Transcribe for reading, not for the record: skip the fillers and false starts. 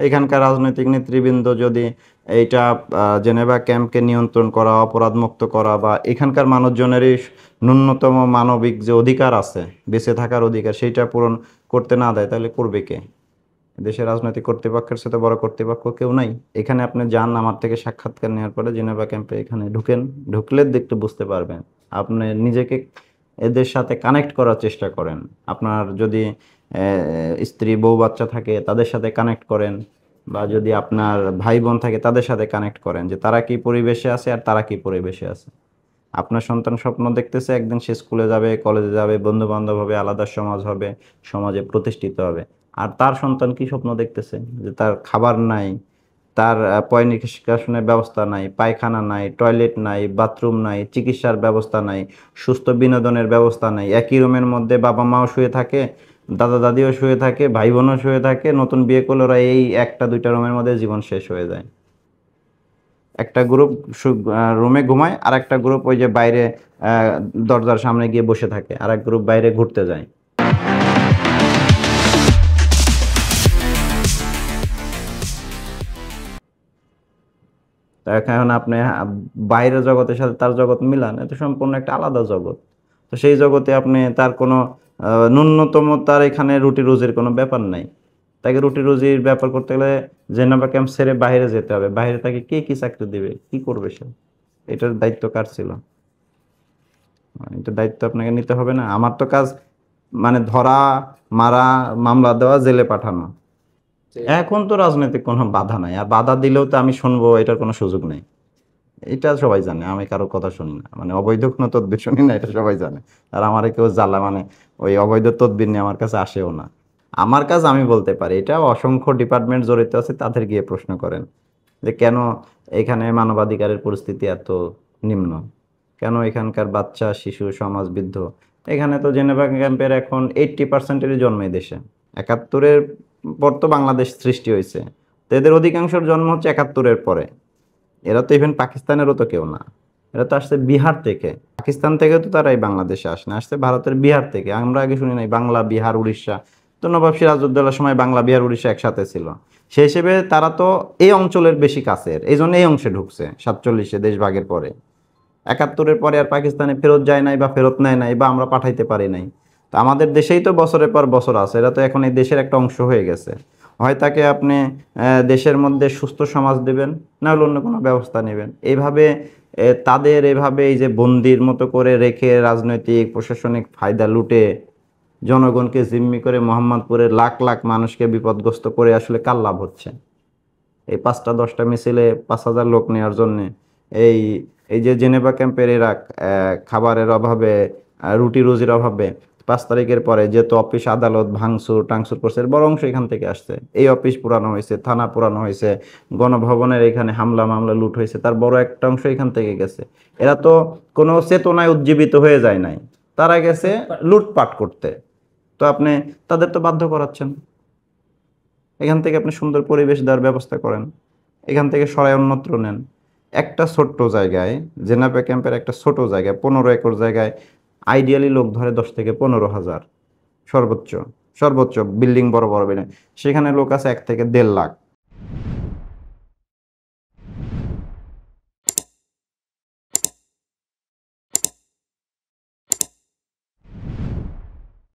এখানকার রাজনৈতিক নেতৃবৃন্দ যদি এইটা জেনেভা ক্যাম্পকে নিয়ন্ত্রণ করা, অপরাধমুক্ত করা, বা এখানকার মানুষজনেরই ন্যূনতম মানবিক যে অধিকার আছে, বেঁচে থাকার অধিকার, সেইটা পূরণ করতে না দেয়, তাহলে করবে কে? দেশের রাজনৈতিক কর্তৃপক্ষের সাথে বড় কর্তৃপক্ষ কেউ নাই। এখানে আপনি যান, আমার থেকে সাক্ষাৎকার নেওয়ার পরে জেনেভা ক্যাম্পে এখানে ঢুকেন, ঢুকলে দেখতে বুঝতে পারবেন। আপনি নিজেকে এদের সাথে কানেক্ট করার চেষ্টা করেন। আপনার যদি স্ত্রী বউ বাচ্চা থাকে তাদের সাথে কানেক্ট করেন, বা যদি আপনার ভাই বোন থাকে তাদের সাথে কানেক্ট করেন, যে তারা কি পরিবেশে আছে আর তারা কি পরিবেশে আছে। আপনার সন্তান স্বপ্ন দেখতেছে একদিন সে স্কুলে যাবে, কলেজে যাবে, বন্ধু বান্ধব হবে, আলাদা সমাজ হবে, সমাজে প্রতিষ্ঠিত হবে। আর তার সন্তান কি স্বপ্ন দেখতেছে? যে তার খাবার নাই, তার পয় নিষ্কাশনের ব্যবস্থা নাই, পায়খানা নাই, টয়লেট নাই, বাথরুম নাই, চিকিৎসার ব্যবস্থা নাই, সুস্থ বিনোদনের ব্যবস্থা নাই। একই রুমের মধ্যে বাবা মাও শুয়ে থাকে, দাদা দাদিও শুয়ে থাকে, ভাই বোনও শুয়ে থাকে, নতুন বিয়ে করলে ওরা এই একটা দুইটা রুমের মধ্যে জীবন শেষ হয়ে যায়। একটা গ্রুপ রুমে ঘুমায়, আর একটা গ্রুপ ওই যে বাইরে দরজার সামনে গিয়ে বসে থাকে, আর এক গ্রুপ বাইরে ঘুরতে যায়। তো এখন আপনি বাইরের জগতের সাথে তার জগৎ মিলান, এটা সম্পূর্ণ একটা আলাদা জগৎ। তো সেই জগতে আপনি তার কোনো ন্যূনতম তার এখানে রুটি রুজির কোনো ব্যাপার নাই। তাকে রুটি রুজির ব্যাপার করতে গেলে জেনেভা ক্যাম্প ছেড়ে বাইরে যেতে হবে। বাইরে তাকে কে কি চাকরি দিবে, কি করবে সে? এটার দায়িত্ব কার ছিল? এটা দায়িত্ব আপনাকে নিতে হবে না? আমার তো কাজ মানে ধরা, মারা, মামলা দেওয়া, জেলে পাঠানো। এখন তো রাজনৈতিক কোনো বাধা নাই, আর বাধা দিলেও তো আমি শুনবো, এটার কোনো সুযোগ নেই। এটা সবাই জানে, আমি কারো কথা শুনি না, মানে অবৈধ কোনো তদবির শুনি না, এটা সবাই জানে। আর আমার কেউ জ্বালা মানে ওই অবৈধ তদবির নিয়ে আমার কাছে আসেও না। আমার কাজ আমি বলতে পারি, এটা অসংখ্য ডিপার্টমেন্ট জড়িত আছে, তাদের গিয়ে প্রশ্ন করেন যে কেন এখানে মানবাধিকারের পরিস্থিতি এত নিম্ন, কেন এখানকার বাচ্চা শিশু সমাজ বৃদ্ধ। এখানে তো জেনেভা ক্যাম্পের এখন 80%-এরই জন্ম এই দেশে। 71-এর পর তো বাংলাদেশ সৃষ্টি হয়েছে, তো এদের অধিকাংশের জন্ম হচ্ছে 71-এর পরে। এরা তো ইভেন পাকিস্তানেরও তো কেউ না, এরা তো আসছে বিহার থেকে। পাকিস্তান থেকে তো তারা এই বাংলাদেশে আসে না, আসছে ভারতের বিহার থেকে। আমরা আগে শুনি নাই বাংলা, বিহার, উড়িষ্যা? তো নবাব সিরাজউদ্দৌলার সময় বাংলা, বিহার, উড়িষ্যা একসাথে ছিল। সেই হিসেবে তারা তো এই অঞ্চলের বেশি কাছের, এই জন্য এই অংশে ঢুকছে 47-এ দেশ ভাগের পরে। 71-এর পরে আর পাকিস্তানে ফেরত যায় নাই, বা ফেরত নেয় নাই, বা আমরা পাঠাইতে পারি নাই। তো আমাদের দেশেই তো বছরের পর বছর আছে, এরা তো এখন এই দেশের একটা অংশ হয়ে গেছে। হয় তাকে আপনি দেশের মধ্যে সুস্থ সমাজ দেবেন, না হলে অন্য কোনো ব্যবস্থা নেবেন। এইভাবে তাদের এভাবে এই যে বন্দির মতো করে রেখে রাজনৈতিক প্রশাসনিক ফায়দা লুটে জনগণকে জিম্মি করে মোহাম্মদপুরের লাখ লাখ মানুষকে বিপদগ্রস্ত করে আসলে কার লাভ হচ্ছে? এই 5টা 10টা মিছিলে 5,000 লোক নেওয়ার জন্যে এই এই যে জেনেভা ক্যাম্পের এরা খাবারের অভাবে, রুটি রুজির অভাবে 5 তারিখের পরে যেহেতু অফিস আদালত ভাঙচুর টাংচুর করছে, এর বড় অংশ এখান থেকে আসছে। এই অফিস পুরানো হয়েছে, থানা পুরানো হয়েছে, গণভবনের এখানে হামলা মামলা লুট হয়েছে, তার বড় একটা অংশ এখান থেকে গেছে। এরা তো কোনো চেতনায় উজ্জীবিত হয়ে যায় নাই, তারা গেছে লুটপাট করতে। তো আপনি তাদের তো বাধ্য করাচ্ছেন। এখান থেকে আপনি সুন্দর পরিবেশ দেওয়ার ব্যবস্থা করেন, এখান থেকে সরাই অন্যত্র নেন। একটা ছোট্ট জায়গায়, জেনেভা ক্যাম্পের একটা ছোট জায়গায়, 15 একর জায়গায় আইডিয়ালি লোক ধরে 10 থেকে 15 হাজার, সর্বোচ্চ। সর্বোচ্চ বিল্ডিং, বড় বড় বিল্ডিং, সেখানে লোক আছে 1 থেকে 1.5 লাখ।